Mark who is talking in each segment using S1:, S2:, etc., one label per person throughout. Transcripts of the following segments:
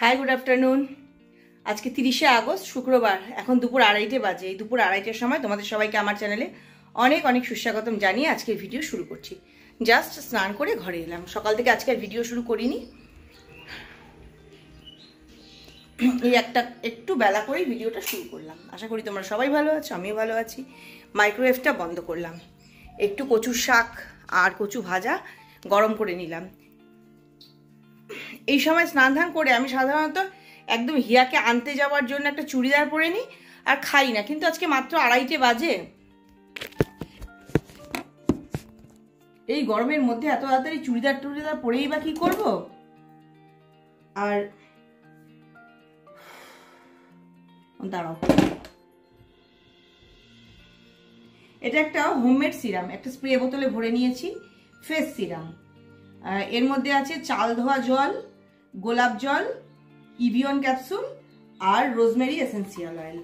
S1: High, good afternoon. আজকে 30শে August শুক্রবার, এখন দুপুর 2:30 বাজে। এই দুপুর 2:30টার সময় তোমাদের সবাইকে আমার চ্যানেলে অনেক অনেক সুস্বাগতম জানিয়ে আজকের ভিডিও শুরু করছি। জাস্ট স্নান করে ঘরে এলাম, সকাল থেকে আজকের ভিডিও শুরু করিনি। এই একটু বেলা করেই ভিডিওটা শুরু করলাম। আশা করি তোমরা সবাই ভালো আছো, আমিও ভালো আছি। মাইক্রোওয়েভটা বন্ধ করলাম, একটু কচুর শাক আর কচু ভাজা গরম করে নিলাম। এই সময় স্নান ধান করে আমি সাধারণত একদম হিয়াকে আনতে যাওয়ার জন্য একটা চুড়িদার পরে নিই আর খাই না, কিন্তু আজকে মাত্র 2:30 বাজে। এই গরমের মধ্যে এত তাড়াতাড়ি চুড়িদার পরেই বা কি করব। আর দাঁড়াও, এটা একটা হোমমেড সিরাম, একটা স্প্রে বোতলে ভরে নিয়েছি, ফেস সিরাম। এর মধ্যে আছে চাল ধোয়া জল, গোলাপ জল, ইভিয়ন ক্যাপসুল আর রোজমেরি এসেন্সিয়াল অয়েল।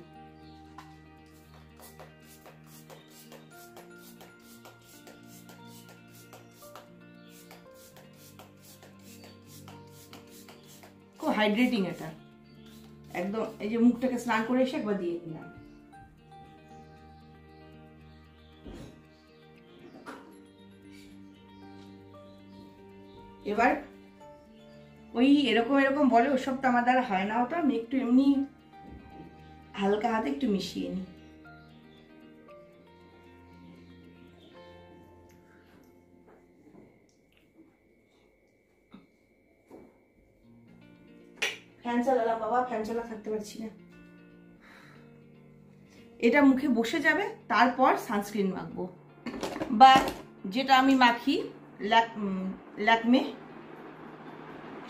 S1: খুব হাইড্রেটিং এটা, একদম। এই যে মুখটাকে স্নান করে এসে একবার দিয়ে দিলাম। এবার ওই এরকম বলে, ওসব তো আমার দ্বারা হয় না। ওটা আমি একটু এমনি হালকা হাতে একটু মিশিয়ে নিই। ফ্যান চালালাম বাবা, ফ্যান চালা থাকতে পারছি না। এটা মুখে বসে যাবে, তারপর সানস্ক্রিন মাখবো, বা যেটা আমি মাখি ল্যাকমে,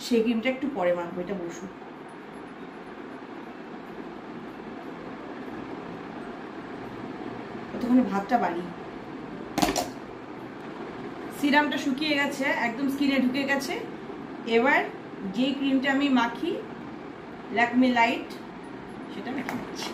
S1: সেই ক্রিমটা একটু পরে মাখবো। এটা বসুক, ততক্ষণে ভাতটা বাড়ি। সিরামটা শুকিয়ে গেছে, একদম স্কিনে ঢুকে গেছে। এবার যে ক্রিমটা আমি মাখি ল্যাকমে লাইট, সেটা মেখে নিচ্ছি।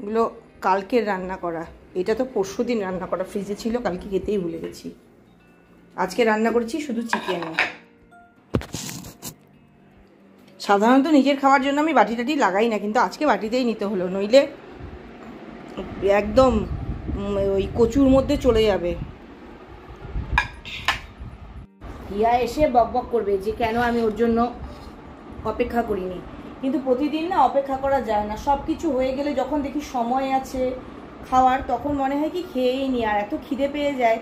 S1: এগুলো কালকের রান্না করা, এটা তো পরশুদিন রান্না করা, ফ্রিজে ছিল, কালকে খেতেই ভুলে গেছি। আজকে রান্না করেছি শুধু চিকেন। সাধারণত নিজের খাওয়ার জন্য আমি বাটি টাটি লাগাই না, কিন্তু আজকে বাটিতেই নিতে হলো, নইলে একদম ওই কচুর মধ্যে চলে যাবে। হিয়া এসে বকবক করবে যে কেন আমি ওর জন্য অপেক্ষা করিনি, কিন্তু প্রতিদিন না অপেক্ষা করা যায় না। সব কিছু হয়ে গেলে যখন দেখি সময় আছে খাওয়ার, তখন মনে হয় কি খেয়েই নি, আর এত খিদে পেয়ে যায়।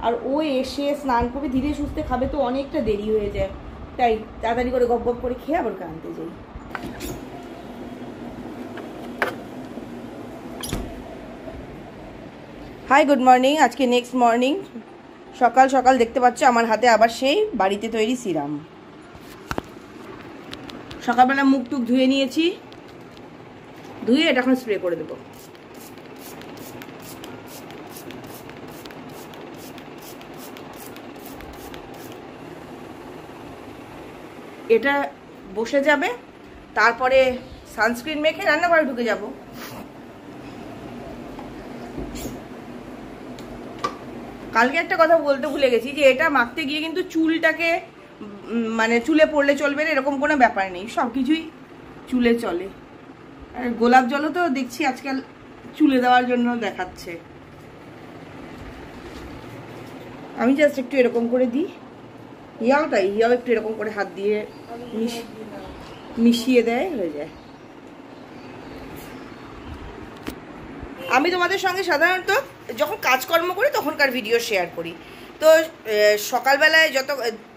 S1: আর ও এসে স্নান করে ধীরে সুস্থে খাবে তো অনেকটা দেরি হয়ে যায়, তাই তাড়াতাড়ি করে গপ গপ করে খেয়ে আবার কানতে যাই। Hi, good morning. আজকে নেক্সট মর্নিং, সকাল সকাল দেখতে পাচ্ছ আমার হাতে আবার সেই বাড়িতে তৈরি সিরাম। সকালবেলা মুখ টুক ধুয়ে নিয়েছি, ধুয়ে এটা এখন স্প্রে করে দেবো। এটা বসে যাবে, তারপরে সানস্ক্রিন মেখে রান্নাঘরে ঢুকে যাব। কালকে একটা কথা বলতে ভুলে গেছি যে এটা মাখতে গিয়ে কিন্তু চুলটাকে মানে চুলে পড়লে চলবে না এরকম কোনো ব্যাপার নেই, সব কিছুই চুলে চলে। আর গোলাপ জলও তো দেখছি আজকাল চুলে দেওয়ার জন্য দেখাচ্ছে। আমি জাস্ট একটু এরকম করে দিই, ইয়াও একটু এরকম করে হাত দিয়ে মিশিয়ে দেয়, হয়ে যায়। আমি তোমাদের সঙ্গে সাধারণত যখন কাজকর্ম করি তখনকার ভিডিও শেয়ার করি। তো সকালবেলায়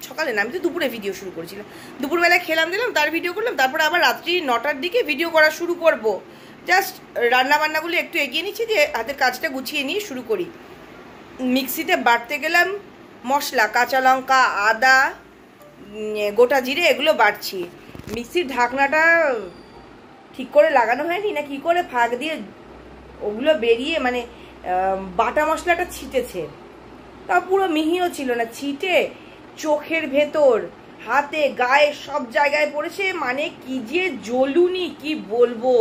S1: সকালে না, আমি তো দুপুরে ভিডিও শুরু করেছিলাম, দুপুরবেলায় খেলাম দিলাম, তার ভিডিও করলাম, তারপরে আবার রাত্রি 9টার দিকে ভিডিও করা শুরু করব। জাস্ট রান্নাবান্নাগুলো একটু এগিয়ে নিচ্ছি যে হাতের কাজটা গুছিয়ে নিয়ে শুরু করি। মিক্সিতে বাটতে গেলাম মশলা, কাঁচা লঙ্কা, আদা, গোটা জিরে, এগুলো বাটছি। মিক্সির ঢাকনাটা ঠিক করে লাগানো হয়নি না কি করে, ফাঁক দিয়ে ওগুলো বেরিয়ে মানে বাটা মশলাটা ছিটেছে, তা পুরো মিহিও ছিল না, ছিটে চোখের ভেতর, হাতে, গায়ে সব জায়গায় পড়েছে। মানে কি যে জ্বলুনি কি বলবো,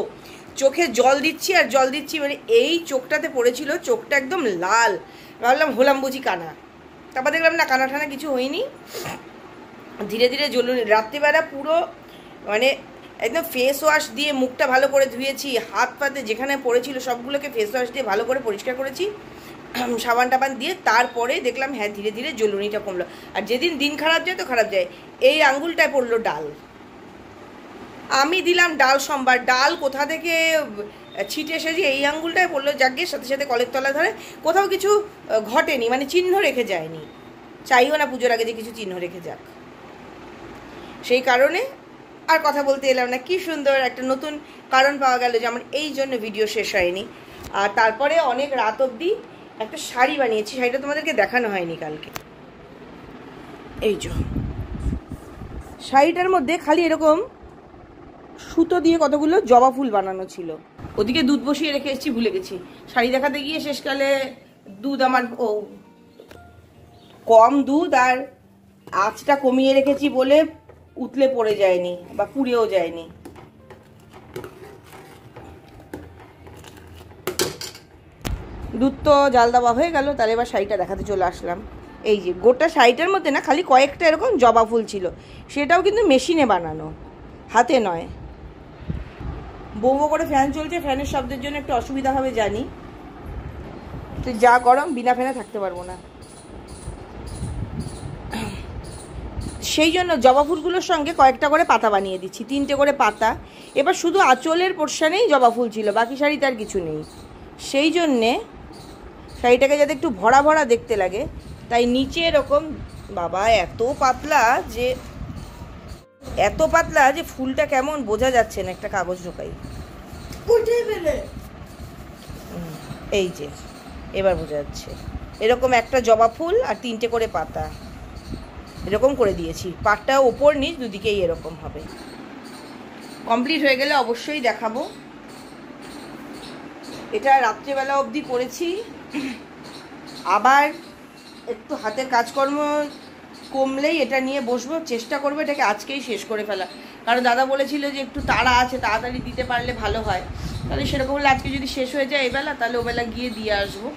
S1: চোখে জল দিচ্ছি আর জল দিচ্ছি, মানে এই চোখটাতে পড়েছিল, চোখটা একদম লাল। ভাবলাম হলাম বুঝি কানা, তারপর দেখলাম না, কানা ঠানা কিছু হয়নি, ধীরে ধীরে জ্বলুনি। রাত্রিবেলা পুরো মানে একদম ফেস ওয়াশ দিয়ে মুখটা ভালো করে ধুয়েছি, হাত পাতে যেখানে পড়েছিল সবগুলোকে ফেস ওয়াশ দিয়ে ভালো করে পরিষ্কার করেছি, সাবান টাবান দিয়ে। তারপরে দেখলাম হ্যাঁ ধীরে ধীরে জ্বলুনিটা কমলো। আর যেদিন দিন খারাপ যায় তো খারাপ যায়, এই আঙ্গুলটায় পড়লো ডাল, আমি দিলাম ডাল সম্বার, ডাল কোথা থেকে ছিটে এসেছি এই আঙ্গুলটায় পড়লো, যাকে সাথে সাথে কলের তলা ধরে, কোথাও কিছু ঘটেনি, মানে চিহ্ন রেখে যায়নি, চাইও না পুজোর আগে যে কিছু চিহ্ন রেখে যাক। সেই কারণে আর কথা বলতে এলাম না। কি সুন্দর একটা নতুন কারণ পাওয়া গেল যে আমার এই জন্য ভিডিও শেষ হয়নি। আর তারপরে অনেক রাত অবধি একটা শাড়ি বানিয়েছি, শাড়িটা তোমাদেরকে দেখানো হয়নি কালকে। এই যে শাড়িটার মধ্যে খালি এরকম সুতো দিয়ে কতগুলো জবা ফুল বানানো ছিল। ওদিকে দুধ বসিয়ে রেখে এসেছি, ভুলে গেছি। শাড়ি দেখাতে গিয়ে শেষকালে দুধ আমার কম দুধ, আর আঁচটা কমিয়ে রেখেছি বলে উতলে পড়ে যায়নি বা পুড়েও যায়নি। দুধ তো জাল দেওয়া হয়ে গেল, তাহলে এবার শাড়িটা দেখাতে চলে আসলাম। এই যে গোটা শাড়িটার মধ্যে না খালি কয়েকটা এরকম জবা ফুল ছিল, সেটাও কিন্তু মেশিনে বানানো, হাতে নয়। বউ করে ফ্যান চলছে, ফ্যানের শব্দের জন্য একটু অসুবিধা হবে জানি, তো যা গরম, বিনা ফ্যানে থাকতে পারবো না। সেই জন্য জবা ফুলগুলোর সঙ্গে কয়েকটা করে পাতা বানিয়ে দিচ্ছি, 3টে করে পাতা। এবার শুধু আঁচলের পোর্শনেই জবা ফুল ছিল, বাকি শাড়িতে আর কিছু নেই। সেই জন্যে শাড়িটাকে যাতে একটু ভরা ভরা দেখতে লাগে, তাই নিচে এরকম, বাবা এত পাতলা যে ফুলটা কেমন বোঝা যাচ্ছে না, একটা কাগজ ঢোকাই, এই যে এবার বোঝা যাচ্ছে। এরকম একটা জবা ফুল আর 3টে করে পাতা এরকম করে দিয়েছি, পাটটা ওপর নিচ দুদিকেই এরকম হবে। কমপ্লিট হয়ে গেলে অবশ্যই দেখাবো। এটা রাত্রেবেলা অবধি করেছি, আবার একটু হাতের কাজকর্ম কমলেই এটা নিয়ে বসবো, চেষ্টা করবো এটাকে আজকেই শেষ করে ফেলা। কারণ দাদা বলেছিল যে একটু তাড়া আছে, তাড়াতাড়ি দিতে পারলে ভালো হয়, তাহলে সেরকম হলে আজকে যদি শেষ হয়ে যায় এবেলা, তাহলে ওবেলা গিয়ে দিয়ে আসবো।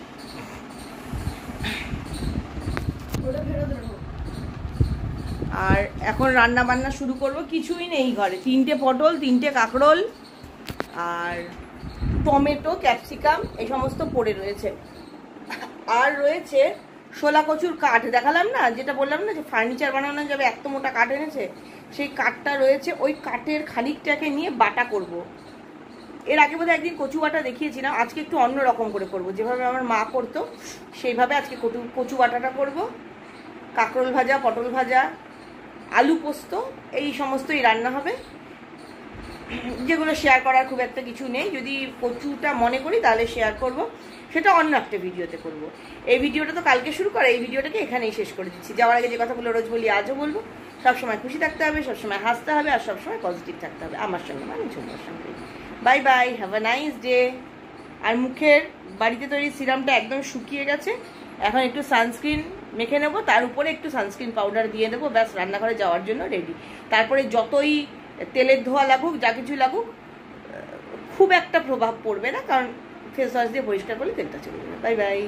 S1: আর এখন রান্না বান্না শুরু করব। কিছুই নেই ঘরে, 3টে পটল, 3টে কাঁকরোল আর টমেটো, ক্যাপসিকাম এই সমস্ত পড়ে রয়েছে। আর রয়েছে শোলা কচুর কাঠ, দেখালাম না, যেটা বললাম না যে ফার্নিচার বানানো যাবে, এত মোটা কাঠ এনেছে, সেই কাঠটা রয়েছে। ওই কাঠের খানিকটাকে নিয়ে বাটা করব। এর আগে বোধহয় একদিন কচু বাটা দেখিয়েছিলাম, আজকে একটু অন্য রকম করে করব, যেভাবে আমার মা করতো সেইভাবে আজকে কচু বাটাটা করব। কাঁকরোল ভাজা, পটল ভাজা, আলু পোস্ত, এই সমস্তই রান্না হবে, যেগুলো শেয়ার করার খুব একটা কিছু নেই। যদি কচুটা মনে করি তাহলে শেয়ার করব, সেটা অন্য একটা ভিডিওতে করব। এই ভিডিওটা তো কালকে শুরু করে, এই ভিডিওটাকে এখানেই শেষ করে দিচ্ছি। যাওয়ার আগে যে কথাগুলো রোজ বলি আজও বলবো, সবসময় খুশি থাকতে হবে, সবসময় হাসতে হবে, আর সবসময় পজিটিভ থাকতে হবে আমার সঙ্গে, মানে ছোটোর সঙ্গে। Bye bye, have a nice day. আর মুখের বাড়িতে তৈরি সিরামটা একদম শুকিয়ে গেছে, এখন একটু সানস্ক্রিন মেখে নেবো, তার উপরে একটু সানস্ক্রিন পাউডার দিয়ে দেবো, ব্যাস রান্নাঘরে যাওয়ার জন্য রেডি। তারপরে যতই তেলের ধোয়া লাগুক, যা কিছু লাগুক, খুব একটা প্রভাব পড়বে না, কারণ ফেস ওয়াশ দিয়ে পরিষ্কার করলে তেলটা চলে যাবে। Bye bye.